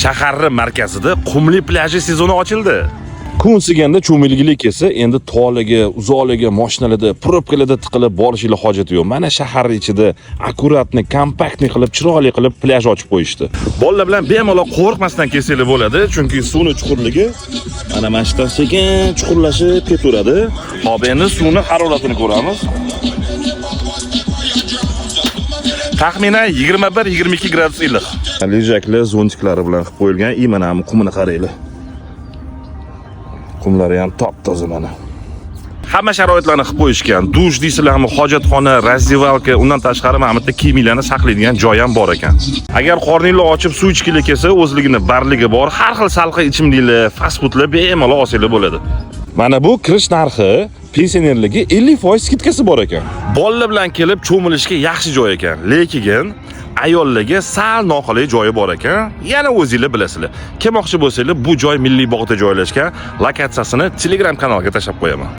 Shaharning markazida qumli plyaj sezoni ochildi. Kun siganda cho'milgilik kelsa, endi toliga, uzoqlarga mashinalarda, probkalarda tiqilib borishingiz hojati yo'q. Mana shahar ichida akkuratni, kompaktni qilib, chiroyli qilib plyaj ochib qo'yishdi. Bolalar bilan bemalol qo'rqmasdan kelsanglar bo'ladi, chunki suvning chuqurligi mana mashtadan sekin chuqurlashib ketaveradi. Hop, endi suvning haroratini ko'ramiz. Taxminan 21-22 gradus iliq. Lejaklar zontiklari bilan qilib qo'yilgan. Mana qumini qaranglar. Qumlari ham top-toza mana. Hamma sharoitlarni qilib qo'yishgan. Dush deysizlarmi, hojatxona, razdevalka, undan tashqari mana bitta kiyimlarni saqlaydigan joy ham bor ekan. Agar qorninglar ochib suv ichgili kelsa, o'zligini barligi bor. Har xil salqin ichimliklar, fast foodlar bemalol olsanglar bo'ladi. Mana bu kirish narxi pensionerlarga 50% skidkasi bor ekan. Bolalar bilan kelib cho'milishga yaxshi joy ekan. Lekin ayollarga sal noqulay joyi bor ekan. Yana o'zingizlar bilasizlar. Kelmoqchi bo'lsanglar, bu joy Milliy bog'da joylashgan. Lokatsiyasini Telegram kanaliga tashlab qo'yaman.